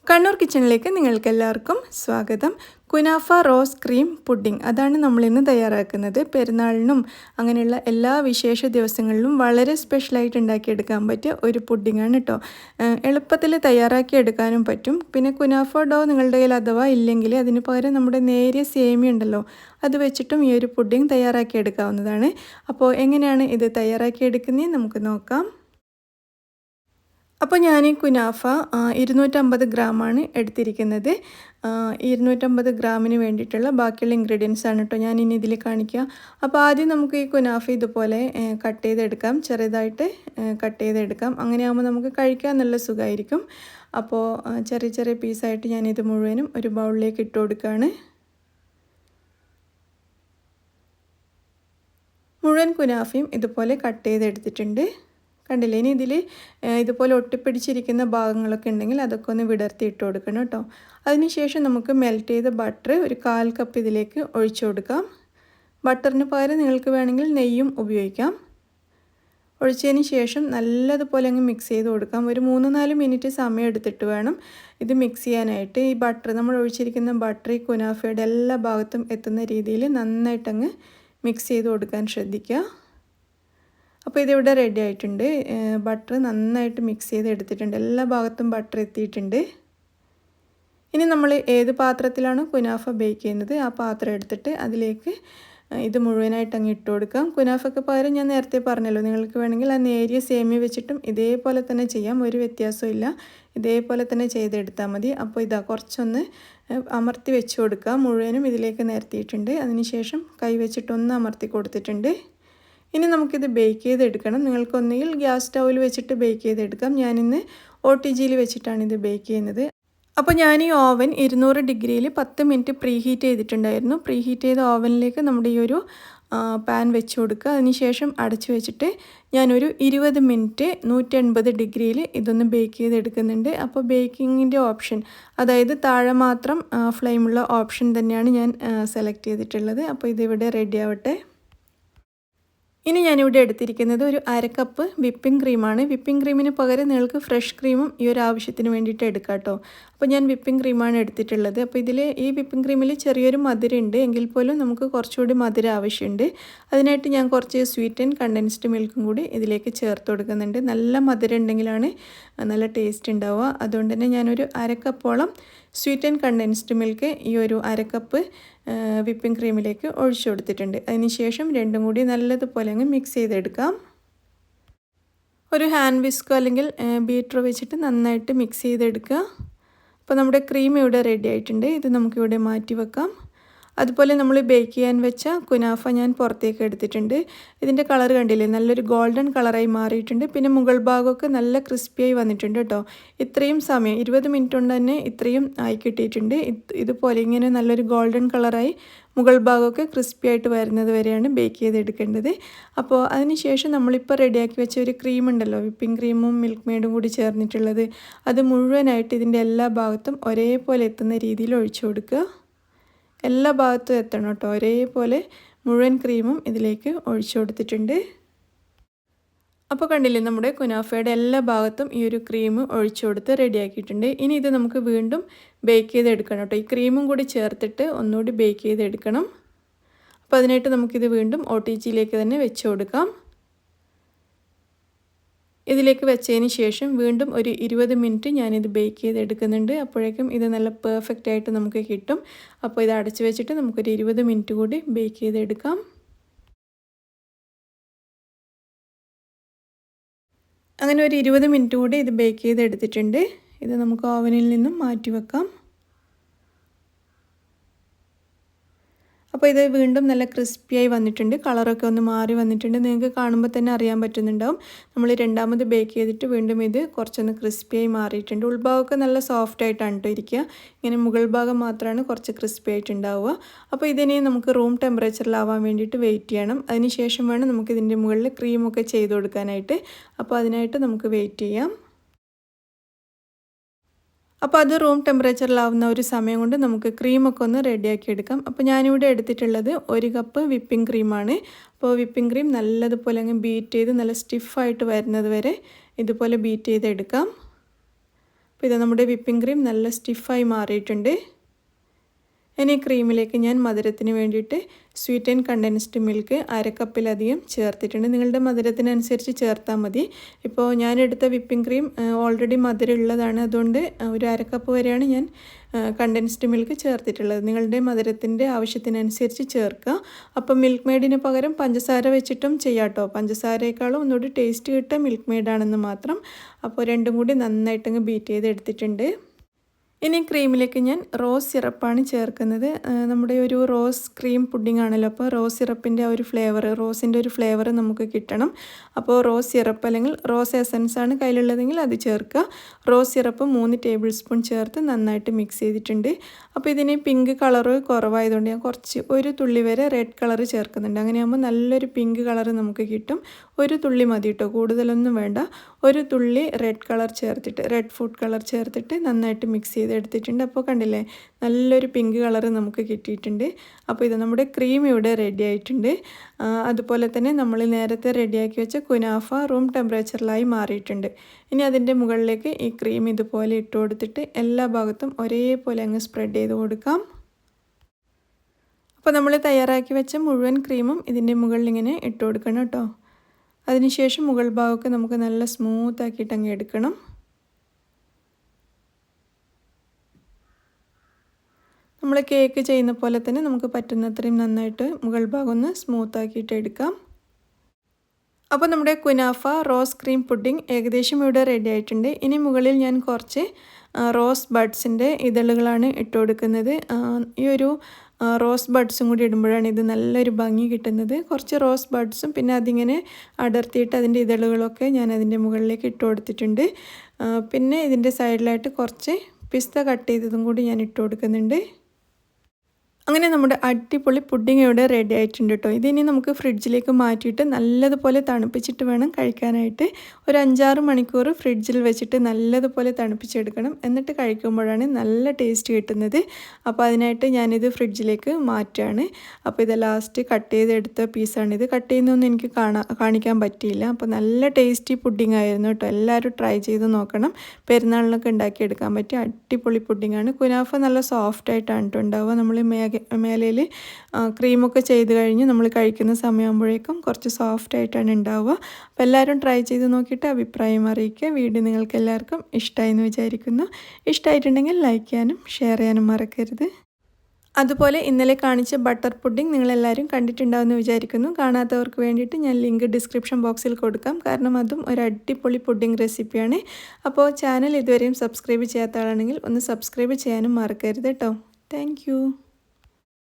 കണ്ണൂർ കിച്ചണിലേക്ക് നിങ്ങൾക്കെല്ലാവർക്കും സ്വാഗതം. കുനാഫ റോസ് ക്രീം പുഡിംഗ് അതാണ് നമ്മളിന്ന് തയ്യാറാക്കുന്നത്. പെരുന്നാളിനും അങ്ങനെയുള്ള എല്ലാ വിശേഷ ദിവസങ്ങളിലും വളരെ സ്പെഷ്യലായിട്ട് ഉണ്ടാക്കിയെടുക്കാൻ പറ്റിയ ഒരു പുഡിംഗാണ് കേട്ടോ. എളുപ്പത്തിൽ തയ്യാറാക്കിയെടുക്കാനും പറ്റും. പിന്നെ കുനാഫ ഡോ നിങ്ങളുടെ കയ്യിൽ അഥവാ ഇല്ലെങ്കിൽ അതിന് പകരം നമ്മുടെ നേരിയ സേമിയ ഉണ്ടല്ലോ, അത് വെച്ചിട്ടും ഈ ഒരു പുഡിംഗ് തയ്യാറാക്കിയെടുക്കാവുന്നതാണ്. അപ്പോൾ എങ്ങനെയാണ് ഇത് തയ്യാറാക്കിയെടുക്കുന്നത് നമുക്ക് നോക്കാം. അപ്പോൾ ഞാൻ ഈ കുനാഫ 250 ഗ്രാമാണ് എടുത്തിരിക്കുന്നത്. 250 ഗ്രാമിന് വേണ്ടിയിട്ടുള്ള ബാക്കിയുള്ള ഇൻഗ്രീഡിയൻസ് ആണ് കേട്ടോ ഞാൻ ഇനി ഇതിൽ കാണിക്കുക. അപ്പോൾ ആദ്യം നമുക്ക് ഈ കുനാഫ ഇതുപോലെ കട്ട് ചെയ്തെടുക്കാം, ചെറുതായിട്ട് കട്ട് ചെയ്തെടുക്കാം. അങ്ങനെയാകുമ്പോൾ നമുക്ക് കഴിക്കാൻ നല്ല സുഖമായിരിക്കും. അപ്പോൾ ചെറിയ ചെറിയ പീസായിട്ട് ഞാനിത് മുഴുവനും ഒരു ബൗളിലേക്ക് ഇട്ട് കൊടുക്കുകയാണ്. മുഴുവൻ കുനാഫയും ഇതുപോലെ കട്ട് ചെയ്തെടുത്തിട്ടുണ്ട്. കണ്ടില്ലേ? ഇനി ഇതിൽ ഇതുപോലെ ഒട്ടിപ്പിടിച്ചിരിക്കുന്ന ഭാഗങ്ങളൊക്കെ ഉണ്ടെങ്കിൽ അതൊക്കെ ഒന്ന് വിടർത്തി ഇട്ട് കൊടുക്കണം കേട്ടോ. അതിനുശേഷം നമുക്ക് മെൽറ്റ് ചെയ്ത ബട്ടർ ഒരു 1/4 കപ്പ് ഇതിലേക്ക് ഒഴിച്ചു കൊടുക്കാം. ബട്ടറിന് പകരം നിങ്ങൾക്ക് വേണമെങ്കിൽ നെയ്യും ഉപയോഗിക്കാം. ഒഴിച്ചതിന് ശേഷം നല്ലതുപോലെ അങ്ങ് മിക്സ് ചെയ്ത് കൊടുക്കാം. ഒരു 3-4 മിനിറ്റ് സമയം എടുത്തിട്ട് വേണം ഇത് മിക്സ് ചെയ്യാനായിട്ട്. ഈ ബട്ടർ നമ്മൾ ഒഴിച്ചിരിക്കുന്ന ബട്ടർ ഈ കുനാഫയുടെ എല്ലാ ഭാഗത്തും എത്തുന്ന രീതിയിൽ നന്നായിട്ടങ്ങ് മിക്സ് ചെയ്ത് കൊടുക്കാൻ ശ്രദ്ധിക്കുക. അപ്പോൾ ഇതിവിടെ റെഡി ആയിട്ടുണ്ട്. ബട്ടർ നന്നായിട്ട് മിക്സ് ചെയ്ത് എടുത്തിട്ടുണ്ട്. എല്ലാ ഭാഗത്തും ബട്ടർ എത്തിയിട്ടുണ്ട്. ഇനി നമ്മൾ ഏത് പാത്രത്തിലാണോ കുനാഫ ബേക്ക് ചെയ്യുന്നത് ആ പാത്രം എടുത്തിട്ട് അതിലേക്ക് ഇത് മുഴുവനായിട്ട് അങ്ങ് ഇട്ട് കൊടുക്കാം. കുനാഫയ്ക്ക് പകരം ഞാൻ നേരത്തെ പറഞ്ഞല്ലോ, നിങ്ങൾക്ക് വേണമെങ്കിൽ ആ നേരിയ സേമിയ വെച്ചിട്ടും ഇതേപോലെ തന്നെ ചെയ്യാം, ഒരു വ്യത്യാസവും ഇല്ല. ഇതേപോലെ തന്നെ ചെയ്തെടുത്താൽ മതി. അപ്പോൾ ഇതാ കുറച്ചൊന്ന് അമർത്തി വെച്ച് കൊടുക്കുക. മുഴുവനും ഇതിലേക്ക് നിരത്തിയിട്ടുണ്ട്. അതിനുശേഷം കൈ വെച്ചിട്ടൊന്ന് അമർത്തി കൊടുത്തിട്ടുണ്ട്. ഇനി നമുക്കിത് ബേക്ക് ചെയ്തെടുക്കണം. നിങ്ങൾക്കൊന്നുകിൽ ഗ്യാസ് സ്റ്റൗവിൽ വെച്ചിട്ട് ബേക്ക് ചെയ്തെടുക്കാം. ഞാനിന്ന് OTGയിൽ വെച്ചിട്ടാണ് ഇത് ബേക്ക് ചെയ്യുന്നത്. അപ്പോൾ ഞാൻ ഈ ഓവൻ 200 ഡിഗ്രിയിൽ 10 മിനിറ്റ് പ്രീ ഹീറ്റ് ചെയ്തിട്ടുണ്ടായിരുന്നു. പ്രീ ഹീറ്റ് ചെയ്ത ഓവനിലേക്ക് നമ്മുടെ ഈ ഒരു പാൻ വെച്ച് കൊടുക്കുക. അതിനുശേഷം അടച്ചു വെച്ചിട്ട് ഞാനൊരു 20 മിനിറ്റ് 180 ഡിഗ്രിയിൽ ഇതൊന്ന് ബേക്ക് ചെയ്തെടുക്കുന്നുണ്ട്. അപ്പോൾ ബേക്കിങ്ങിൻ്റെ ഓപ്ഷൻ, അതായത് താഴെ മാത്രം ഫ്ലെയിമുള്ള ഓപ്ഷൻ തന്നെയാണ് ഞാൻ സെലക്ട് ചെയ്തിട്ടുള്ളത്. അപ്പോൾ ഇതിവിടെ റെഡി ആവട്ടെ. ഇനി ഞാനിവിടെ എടുത്തിരിക്കുന്നത് ഒരു 1/2 കപ്പ് വിപ്പിംഗ് ക്രീമാണ്. വിപ്പിംഗ് ക്രീമിന് പകരം നിങ്ങൾക്ക് ഫ്രഷ് ക്രീമും ഈ ഒരു ആവശ്യത്തിന് വേണ്ടിയിട്ട് എടുക്കാം കേട്ടോ. അപ്പോൾ ഞാൻ വിപ്പിംഗ് ക്രീമാണ് എടുത്തിട്ടുള്ളത്. അപ്പോൾ ഈ വിപ്പിംഗ് ക്രീമിൽ ചെറിയൊരു മധുരം ഉണ്ട്, എങ്കിൽ പോലും നമുക്ക് കുറച്ചുകൂടി മധുരം ആവശ്യമുണ്ട്. അതിനായിട്ട് ഞാൻ കുറച്ച് സ്വീറ്റ് ആൻഡ് കണ്ടൻസ്ഡ് മിൽക്കും കൂടി ഇതിലേക്ക് ചേർത്ത് കൊടുക്കുന്നുണ്ട്. നല്ല മധുരം ഉണ്ടെങ്കിലാണ് നല്ല ടേസ്റ്റ് ഉണ്ടാവുക. അതുകൊണ്ട് തന്നെ ഞാനൊരു 1/2 കപ്പോളം സ്വീറ്റ് ആൻഡ് കണ്ടൻസ്ഡ് മിൽക്ക് ഈ ഒരു 1/2 കപ്പ് വിപ്പിംഗ് ക്രീമിലേക്ക് ഒഴിച്ചു കൊടുത്തിട്ടുണ്ട്. അതിനുശേഷം രണ്ടും കൂടി നല്ലതുപോലെ അങ്ങ് മിക്സ് ചെയ്തെടുക്കാം. ഒരു ഹാൻഡ് വിസ്കോ അല്ലെങ്കിൽ ബീറ്റർ വെച്ചിട്ട് നന്നായിട്ട് മിക്സ് ചെയ്തെടുക്കുക. അപ്പോൾ നമ്മുടെ ക്രീം ഇവിടെ റെഡി ആയിട്ടുണ്ട്. ഇത് നമുക്കിവിടെ മാറ്റി വെക്കാം. അതുപോലെ നമ്മൾ ബേക്ക് ചെയ്യാൻ വെച്ച കുനാഫ ഞാൻ പുറത്തേക്ക് എടുത്തിട്ടുണ്ട്. ഇതിൻ്റെ കളർ കണ്ടില്ലേ, നല്ലൊരു ഗോൾഡൻ കളറായി മാറിയിട്ടുണ്ട്. പിന്നെ മുകൾ ഭാഗമൊക്കെ നല്ല ക്രിസ്പിയായി വന്നിട്ടുണ്ട് കേട്ടോ. ഇത്രയും സമയം 20 മിനിറ്റ് കൊണ്ട് തന്നെ ഇത്രയും ആയി കിട്ടിയിട്ടുണ്ട്. ഇതുപോലെ ഇങ്ങനെ നല്ലൊരു ഗോൾഡൻ കളറായി മുകൾ ഭാഗമൊക്കെ ക്രിസ്പി ആയിട്ട് വരുന്നത് വരെയാണ് ബേക്ക് ചെയ്തെടുക്കേണ്ടത്. അപ്പോൾ അതിനുശേഷം നമ്മളിപ്പോൾ റെഡിയാക്കി വെച്ച ഒരു ക്രീം ഉണ്ടല്ലോ, വിപ്പിംഗ് ക്രീമും മിൽക്ക് മെയ്ഡും കൂടി ചേർന്നിട്ടുള്ളത്, അത് മുഴുവനായിട്ട് ഇതിൻ്റെ എല്ലാ ഭാഗത്തും ഒരേപോലെ എത്തുന്ന രീതിയിൽ ഒഴിച്ചു കൊടുക്കുക. എല്ലാ ഭാഗത്തും എത്തണം കേട്ടോ. ഒരേപോലെ മുഴുവൻ ക്രീമും ഇതിലേക്ക് ഒഴിച്ചു കൊടുത്തിട്ടുണ്ട്. അപ്പോൾ കണ്ടില്ലേ, നമ്മുടെ കുനാഫയുടെ എല്ലാ ഭാഗത്തും ഈ ഒരു ക്രീം ഒഴിച്ചു കൊടുത്ത് റെഡിയാക്കിയിട്ടുണ്ട്. ഇനി ഇത് നമുക്ക് വീണ്ടും ബേക്ക് ചെയ്തെടുക്കണം കേട്ടോ. ഈ ക്രീമും കൂടി ചേർത്തിട്ട് ഒന്നുകൂടി ബേക്ക് ചെയ്തെടുക്കണം. അപ്പോൾ അതിനായിട്ട് നമുക്കിത് വീണ്ടും OTGയിലേക്ക് തന്നെ വെച്ച് കൊടുക്കാം. ഇതിലേക്ക് വെച്ചതിന് ശേഷം വീണ്ടും ഒരു 20 മിനിറ്റ് ഞാനിത് ബേക്ക് ചെയ്തെടുക്കുന്നുണ്ട്. അപ്പോഴേക്കും ഇത് നല്ല പെർഫെക്റ്റ് ആയിട്ട് നമുക്ക് കിട്ടും. അപ്പോൾ ഇത് അടച്ചു വെച്ചിട്ട് നമുക്കൊരു 20 മിനിറ്റ് കൂടി ബേക്ക് ചെയ്തെടുക്കാം. അങ്ങനെ ഒരു 20 മിനിറ്റ് കൂടി ഇത് ബേക്ക് ചെയ്തെടുത്തിട്ടുണ്ട്. ഇത് നമുക്ക് ഓവനിൽ നിന്നും മാറ്റി വെക്കാം. അപ്പോൾ ഇത് വീണ്ടും നല്ല ക്രിസ്പിയായി വന്നിട്ടുണ്ട്. കളറൊക്കെ ഒന്ന് മാറി വന്നിട്ടുണ്ട്. നിങ്ങൾക്ക് കാണുമ്പോൾ തന്നെ അറിയാൻ പറ്റുന്നുണ്ടാവും. നമ്മൾ രണ്ടാമത് ബേക്ക് ചെയ്തിട്ട് വീണ്ടും ഇത് കുറച്ചൊന്ന് ക്രിസ്പിയായി മാറിയിട്ടുണ്ട്. ഉൾഭാഗമൊക്കെ നല്ല സോഫ്റ്റ് ആയിട്ടാണ് കേട്ടോ ഇരിക്കുക. ഇങ്ങനെ മുകൾ ഭാഗം മാത്രമാണ് കുറച്ച് ക്രിസ്പി ആയിട്ടുണ്ടാവുക. അപ്പോൾ ഇതിനെ നമുക്ക് റൂം ടെമ്പറേച്ചറിലാവാൻ വേണ്ടിയിട്ട് വെയിറ്റ് ചെയ്യണം. അതിനുശേഷം വേണം നമുക്കിതിൻ്റെ മുകളിൽ ക്രീമൊക്കെ ചെയ്ത് കൊടുക്കാനായിട്ട്. അപ്പോൾ അതിനായിട്ട് നമുക്ക് വെയിറ്റ് ചെയ്യാം. അപ്പോൾ അത് റൂം ടെമ്പറേച്ചറിലാവുന്ന ഒരു സമയം കൊണ്ട് നമുക്ക് ക്രീമൊക്കെ ഒന്ന് റെഡിയാക്കി എടുക്കാം. അപ്പോൾ ഞാനിവിടെ എടുത്തിട്ടുള്ളത് 1 കപ്പ് വിപ്പിംഗ് ക്രീമാണ്. അപ്പോൾ വിപ്പിംഗ് ക്രീം നല്ലതുപോലെ അങ്ങ് ബീറ്റ് ചെയ്ത് നല്ല സ്റ്റിഫായിട്ട് വരുന്നത് വരെ ഇതുപോലെ ബീറ്റ് ചെയ്തെടുക്കാം. അപ്പോൾ ഇത് നമ്മുടെ വിപ്പിംഗ് ക്രീം നല്ല സ്റ്റിഫായി മാറിയിട്ടുണ്ട്. ഇനി ക്രീമിലേക്ക് ഞാൻ മധുരത്തിന് വേണ്ടിയിട്ട് സ്വീറ്റ് ആൻഡ് കണ്ടൻസ്ഡ് മിൽക്ക് 1/2 കപ്പിലധികം ചേർത്തിട്ടുണ്ട്. നിങ്ങളുടെ മധുരത്തിനനുസരിച്ച് ചേർത്താൽ മതി. ഇപ്പോൾ ഞാനെടുത്ത വിപ്പിംഗ് ക്രീം ഓൾറെഡി മധുരം ഉള്ളതാണ്, അതുകൊണ്ട് ഒരു 1/2 കപ്പ് വരെയാണ് ഞാൻ കണ്ടൻസ്ഡ് മിൽക്ക് ചേർത്തിട്ടുള്ളത്. നിങ്ങളുടെ മധുരത്തിൻ്റെ ആവശ്യത്തിനനുസരിച്ച് ചേർക്കുക. അപ്പോൾ മിൽക്ക് മെയ്ഡിന് പകരം പഞ്ചസാര വെച്ചിട്ടും ചെയ്യാം കേട്ടോ. പഞ്ചസാരയേക്കാളും ഒന്നുകൂടി ടേസ്റ്റ് കിട്ടുക മിൽക്ക് മെയ്ഡാണെന്ന് മാത്രം. അപ്പോൾ രണ്ടും കൂടി നന്നായിട്ടങ്ങ് ബീറ്റ് ചെയ്ത് എടുത്തിട്ടുണ്ട്. ഇനി ക്രീമിലേക്ക് ഞാൻ റോസ് സിറപ്പാണ് ചേർക്കുന്നത്. നമ്മുടെ ഒരു റോസ് ക്രീം പുഡിംഗ് ആണല്ലോ, അപ്പോൾ റോസ് സിറപ്പിൻ്റെ ആ ഒരു ഫ്ലേവർ, റോസിൻ്റെ ഒരു ഫ്ലേവർ നമുക്ക് കിട്ടണം. അപ്പോൾ റോസ് സിറപ്പ് അല്ലെങ്കിൽ റോസ് എസൻസ് ആണ് കയ്യിലുള്ളതെങ്കിൽ അത് ചേർക്കുക. റോസ് സിറപ്പ് 3 ടേബിൾ സ്പൂൺ ചേർത്ത് നന്നായിട്ട് മിക്സ് ചെയ്തിട്ടുണ്ട്. അപ്പോൾ ഇതിന് പിങ്ക് കളറ് കുറവായതുകൊണ്ട് ഞാൻ ഒരു തുള്ളി വരെ റെഡ് കളർ ചേർക്കുന്നുണ്ട്. അങ്ങനെയാകുമ്പോൾ നല്ലൊരു പിങ്ക് കളർ നമുക്ക് കിട്ടും. ഒരു തുള്ളി മതി കേട്ടോ, കൂടുതലൊന്നും വേണ്ട. ഒരു തുള്ളി റെഡ് ഫുഡ് കളർ ചേർത്തിട്ട് നന്നായിട്ട് മിക്സ് ചെയ്തെടുത്തിട്ടുണ്ട്. അപ്പോൾ കണ്ടില്ലേ, നല്ലൊരു പിങ്ക് കളർ നമുക്ക് കിട്ടിയിട്ടുണ്ട്. അപ്പോൾ ഇത് നമ്മുടെ ക്രീം ഇവിടെ റെഡി ആയിട്ടുണ്ട്. അതുപോലെ തന്നെ നമ്മൾ നേരത്തെ റെഡിയാക്കി വെച്ച കുനാഫ റൂം ടെമ്പറേച്ചറിലായി മാറിയിട്ടുണ്ട്. ഇനി അതിൻ്റെ മുകളിലേക്ക് ഈ ക്രീം ഇതുപോലെ ഇട്ട് കൊടുത്തിട്ട് എല്ലാ ഭാഗത്തും ഒരേപോലെ അങ്ങ് സ്പ്രെഡ് ചെയ്ത് കൊടുക്കാം. അപ്പോൾ നമ്മൾ തയ്യാറാക്കി വെച്ച മുഴുവൻ ക്രീമും ഇതിൻ്റെ മുകളിൽ ഇങ്ങനെ ഇട്ട് കൊടുക്കണം കേട്ടോ. അതിനുശേഷം മുകൾ ഭാഗമൊക്കെ നമുക്ക് നല്ല സ്മൂത്ത് ആക്കിയിട്ട് അങ്ങ് എടുക്കണം. നമ്മൾ കേക്ക് ചെയ്യുന്ന പോലെ തന്നെ നമുക്ക് പറ്റുന്നത്രയും നന്നായിട്ട് മുകൾ ഭാഗം ഒന്ന് സ്മൂത്ത് ആക്കിയിട്ട് എടുക്കാം. അപ്പോൾ നമ്മുടെ കുനാഫ റോസ് ക്രീം പുഡിംഗ് ഏകദേശം ഇവിടെ റെഡി ആയിട്ടുണ്ട്. ഇനി മുകളിൽ ഞാൻ കുറച്ച് റോസ് ബഡ്സിൻ്റെ ഇതളുകളാണ് ഇട്ട് കൊടുക്കുന്നത്. ഈ ഒരു റോസ് ബഡ്സും കൂടി ഇടുമ്പോഴാണ് ഇത് നല്ലൊരു ഭംഗി കിട്ടുന്നത്. കുറച്ച് റോസ് ബഡ്സും പിന്നെ അതിങ്ങനെ അടർത്തിയിട്ട് അതിൻ്റെ ഇതളുകളൊക്കെ ഞാൻ അതിൻ്റെ മുകളിലേക്ക് ഇട്ട് കൊടുത്തിട്ടുണ്ട്. പിന്നെ ഇതിൻ്റെ സൈഡിലായിട്ട് കുറച്ച് പിസ്ത കട്ട് ചെയ്തതും കൂടി ഞാൻ ഇട്ട് കൊടുക്കുന്നുണ്ട്. അങ്ങനെ നമ്മുടെ അടിപൊളി പുഡിംഗ് ഇവിടെ റെഡി ആയിട്ടുണ്ട് കേട്ടോ. ഇതിനി നമുക്ക് ഫ്രിഡ്ജിലേക്ക് മാറ്റിയിട്ട് നല്ലതുപോലെ തണുപ്പിച്ചിട്ട് വേണം കഴിക്കാനായിട്ട്. ഒരു 5-6 മണിക്കൂർ ഫ്രിഡ്ജിൽ വെച്ചിട്ട് നല്ലതുപോലെ തണുപ്പിച്ചെടുക്കണം. എന്നിട്ട് കഴിക്കുമ്പോഴാണ് നല്ല ടേസ്റ്റ് കിട്ടുന്നത്. അപ്പോൾ അതിനായിട്ട് ഞാനിത് ഫ്രിഡ്ജിലേക്ക് മാറ്റുകയാണ്. അപ്പോൾ ഇത് ലാസ്റ്റ് കട്ട് ചെയ്തെടുത്ത പീസാണിത്. കട്ട് ചെയ്യുന്നതൊന്നും എനിക്ക് കാണിക്കാൻ പറ്റിയില്ല. അപ്പോൾ നല്ല ടേസ്റ്റി പുഡിംഗ് ആയിരുന്നു കേട്ടോ. എല്ലാവരും ട്രൈ ചെയ്ത് നോക്കണം. പെരുന്നാളിനൊക്കെ ഉണ്ടാക്കിയെടുക്കാൻ പറ്റിയ അടിപൊളി പുഡിംഗാണ്. കുനാഫ നല്ല സോഫ്റ്റ് ആയിട്ടാണ് കേട്ടോ ഉണ്ടാവുക. നമ്മൾ മേലയിൽ ക്രീമൊക്കെ ചെയ്ത് കഴിഞ്ഞ് നമ്മൾ കഴിക്കുന്ന സമയമാകുമ്പോഴേക്കും കുറച്ച് സോഫ്റ്റ് ആയിട്ടാണ് ഉണ്ടാവുക. അപ്പോൾ എല്ലാവരും ട്രൈ ചെയ്ത് നോക്കിയിട്ട് അഭിപ്രായം അറിയിക്കുക. വീഡിയോ നിങ്ങൾക്ക് എല്ലാവർക്കും ഇഷ്ടമായി എന്ന് വിചാരിക്കുന്നു. ഇഷ്ടമായിട്ടുണ്ടെങ്കിൽ ലൈക്ക് ചെയ്യാനും ഷെയർ ചെയ്യാനും മറക്കരുത്. അതുപോലെ ഇന്നലെ കാണിച്ച ബട്ടർ പുഡിംഗ് നിങ്ങളെല്ലാവരും കണ്ടിട്ടുണ്ടാവുമെന്ന് വിചാരിക്കുന്നു. കാണാത്തവർക്ക് വേണ്ടിയിട്ട് ഞാൻ ലിങ്ക് ഡിസ്ക്രിപ്ഷൻ ബോക്സിൽ കൊടുക്കാം. കാരണം അതും ഒരു അടിപൊളി പുഡിംഗ് റെസിപ്പിയാണ്. അപ്പോൾ ചാനൽ ഇതുവരെയും സബ്സ്ക്രൈബ് ചെയ്യാത്ത ആളാണെങ്കിൽ ഒന്ന് സബ്സ്ക്രൈബ് ചെയ്യാനും മറക്കരുത് കേട്ടോ. താങ്ക്